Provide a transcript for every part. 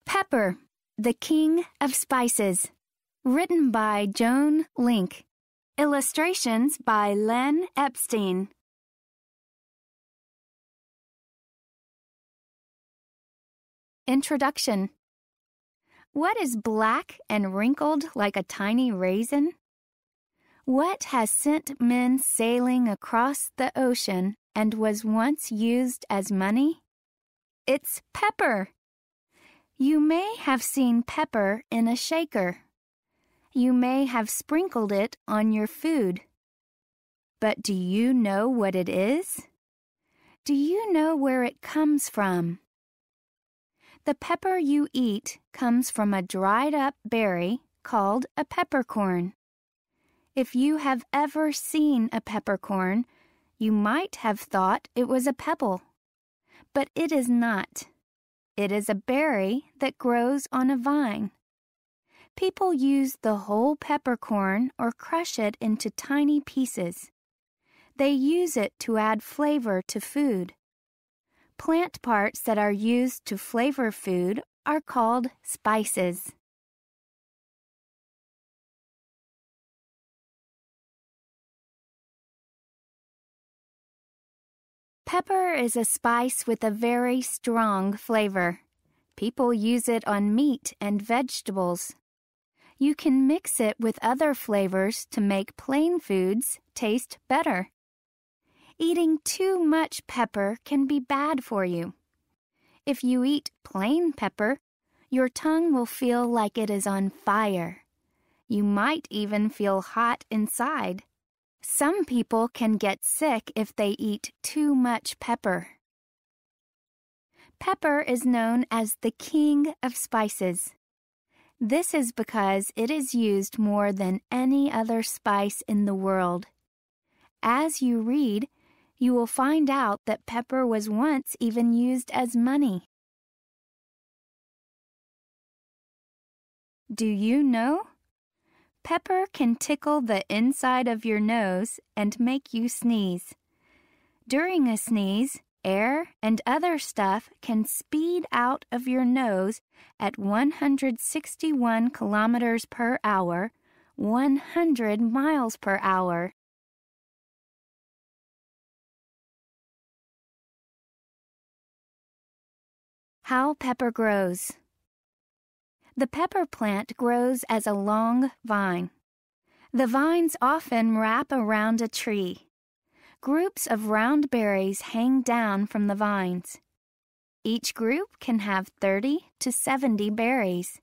Pepper, the King of Spices. Written by Joan Link. Illustrations by Len Epstein. Introduction. What is black and wrinkled like a tiny raisin? What has sent men sailing across the ocean and was once used as money? It's pepper. You may have seen pepper in a shaker. You may have sprinkled it on your food. But do you know what it is? Do you know where it comes from? The pepper you eat comes from a dried-up berry called a peppercorn. If you have ever seen a peppercorn, you might have thought it was a pebble. But it is not. It is a berry that grows on a vine. People use the whole peppercorn or crush it into tiny pieces. They use it to add flavor to food. Plant parts that are used to flavor food are called spices. Pepper is a spice with a very strong flavor. People use it on meat and vegetables. You can mix it with other flavors to make plain foods taste better. Eating too much pepper can be bad for you. If you eat plain pepper, your tongue will feel like it is on fire. You might even feel hot inside. Some people can get sick if they eat too much pepper. Pepper is known as the king of spices. This is because it is used more than any other spice in the world. As you read, you will find out that pepper was once even used as money. Do you know? Pepper can tickle the inside of your nose and make you sneeze. During a sneeze, air and other stuff can speed out of your nose at 161 kilometers per hour, 100 miles per hour. How pepper grows. The pepper plant grows as a long vine. The vines often wrap around a tree. Groups of round berries hang down from the vines. Each group can have 30 to 70 berries.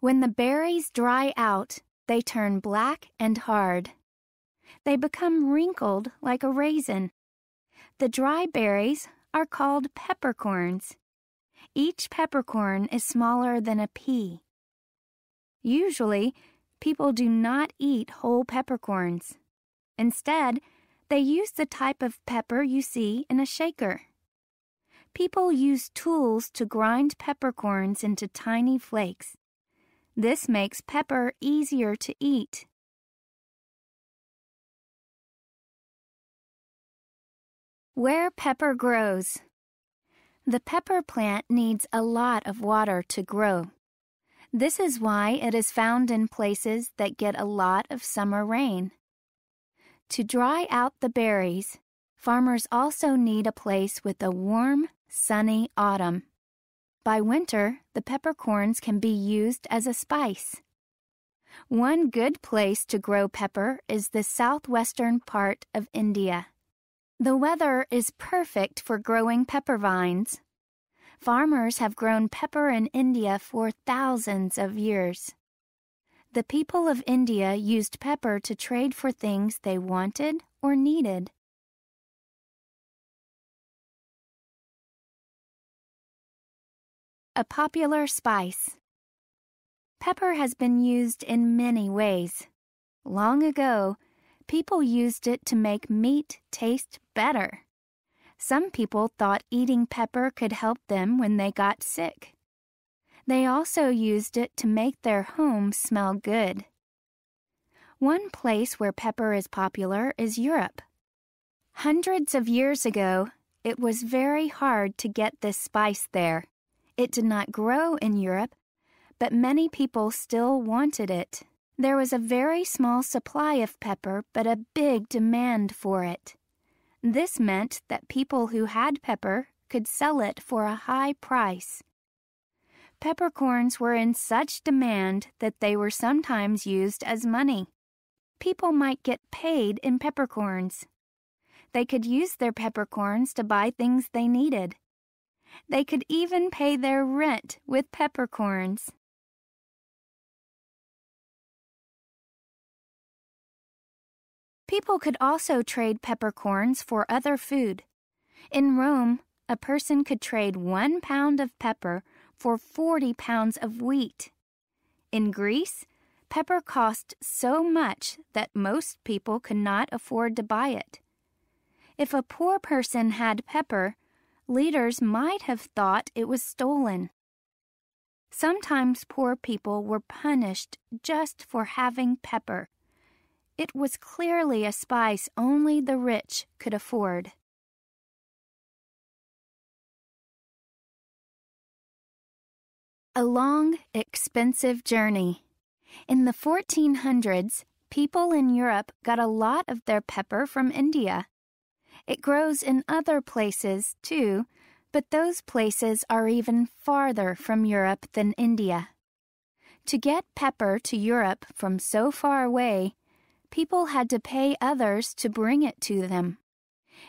When the berries dry out, they turn black and hard. They become wrinkled like a raisin. The dry berries are called peppercorns. Each peppercorn is smaller than a pea. Usually, people do not eat whole peppercorns. Instead, they use the type of pepper you see in a shaker. People use tools to grind peppercorns into tiny flakes. This makes pepper easier to eat. Where pepper grows. The pepper plant needs a lot of water to grow. This is why it is found in places that get a lot of summer rain. To dry out the berries, farmers also need a place with a warm, sunny autumn. By winter, the peppercorns can be used as a spice. One good place to grow pepper is the southwestern part of India. The weather is perfect for growing pepper vines. Farmers have grown pepper in India for thousands of years. The people of India used pepper to trade for things they wanted or needed. A popular spice. Pepper has been used in many ways. Long ago, people used it to make meat taste better. Some people thought eating pepper could help them when they got sick. They also used it to make their homes smell good. One place where pepper is popular is Europe. Hundreds of years ago, it was very hard to get this spice there. It did not grow in Europe, but many people still wanted it. There was a very small supply of pepper, but a big demand for it. This meant that people who had pepper could sell it for a high price. Peppercorns were in such demand that they were sometimes used as money. People might get paid in peppercorns. They could use their peppercorns to buy things they needed. They could even pay their rent with peppercorns. People could also trade peppercorns for other food. In Rome, a person could trade 1 pound of pepper for 40 pounds of wheat. In Greece, pepper cost so much that most people could not afford to buy it. If a poor person had pepper, leaders might have thought it was stolen. Sometimes poor people were punished just for having pepper. It was clearly a spice only the rich could afford. A long, expensive journey. In the 1400s, people in Europe got a lot of their pepper from India. It grows in other places, too, but those places are even farther from Europe than India. To get pepper to Europe from so far away, people had to pay others to bring it to them.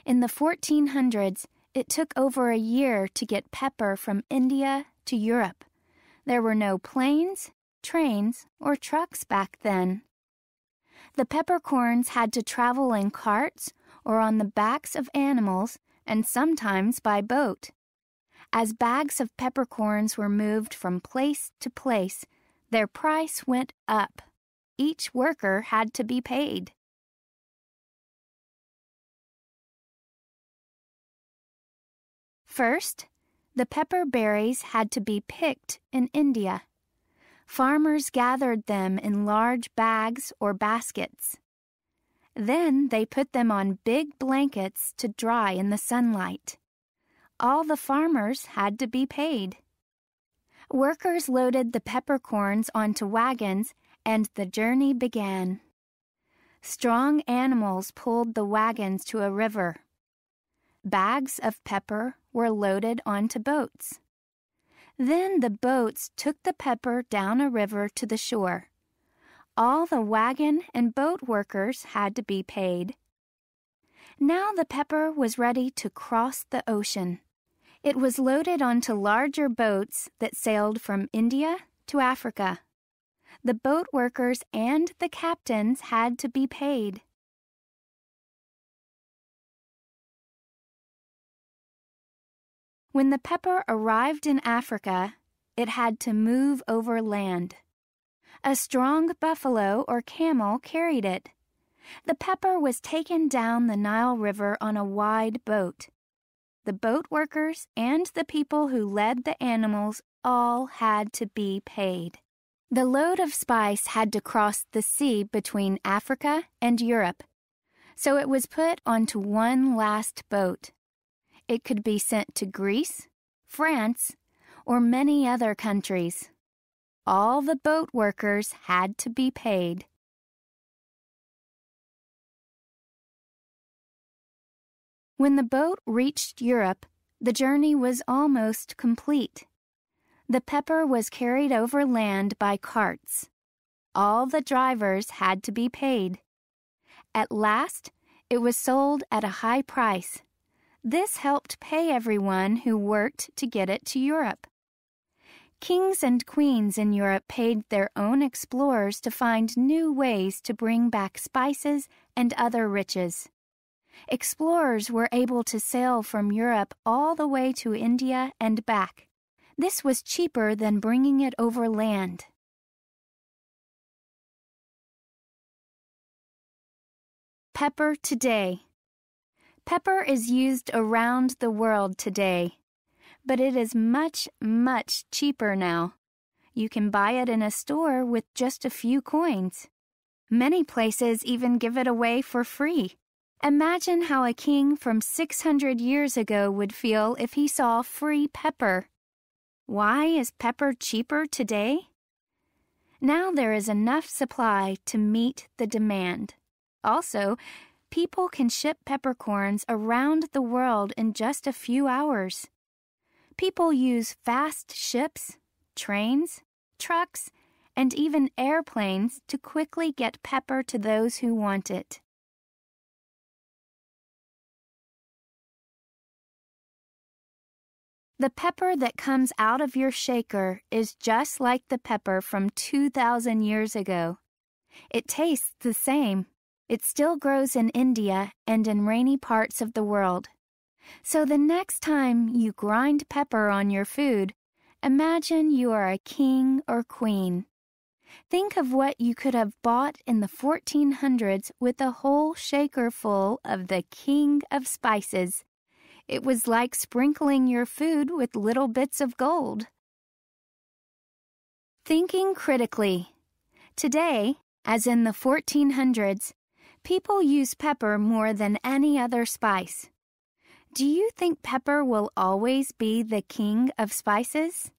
In the 1400s, it took over a year to get pepper from India to Europe. There were no planes, trains, or trucks back then. The peppercorns had to travel in carts or on the backs of animals, and sometimes by boat. As bags of peppercorns were moved from place to place, their price went up. Each worker had to be paid. First, the pepper berries had to be picked in India. Farmers gathered them in large bags or baskets. Then they put them on big blankets to dry in the sunlight. All the farmers had to be paid. Workers loaded the peppercorns onto wagons, and the journey began. Strong animals pulled the wagons to a river. Bags of pepper were loaded onto boats. Then the boats took the pepper down a river to the shore. All the wagon and boat workers had to be paid. Now the pepper was ready to cross the ocean. It was loaded onto larger boats that sailed from India to Africa. The boat workers and the captains had to be paid. When the pepper arrived in Africa, it had to move over land. A strong buffalo or camel carried it. The pepper was taken down the Nile River on a wide boat. The boat workers and the people who led the animals all had to be paid. The load of spice had to cross the sea between Africa and Europe, so it was put onto one last boat. It could be sent to Greece, France, or many other countries. All the boat workers had to be paid. When the boat reached Europe, the journey was almost complete. The pepper was carried over land by carts. All the drivers had to be paid. At last, it was sold at a high price. This helped pay everyone who worked to get it to Europe. Kings and queens in Europe paid their own explorers to find new ways to bring back spices and other riches. Explorers were able to sail from Europe all the way to India and back. This was cheaper than bringing it over land. Pepper today. Pepper is used around the world today, but it is much, much cheaper now. You can buy it in a store with just a few coins. Many places even give it away for free. Imagine how a king from 600 years ago would feel if he saw free pepper. Why is pepper cheaper today? Now there is enough supply to meet the demand. Also, people can ship peppercorns around the world in just a few hours. People use fast ships, trains, trucks, and even airplanes to quickly get pepper to those who want it. The pepper that comes out of your shaker is just like the pepper from 2,000 years ago. It tastes the same. It still grows in India and in rainy parts of the world. So the next time you grind pepper on your food, imagine you are a king or queen. Think of what you could have bought in the 1400s with a whole shaker full of the king of spices. It was like sprinkling your food with little bits of gold. Thinking critically. Today, as in the 1400s, people use pepper more than any other spice. Do you think pepper will always be the king of spices?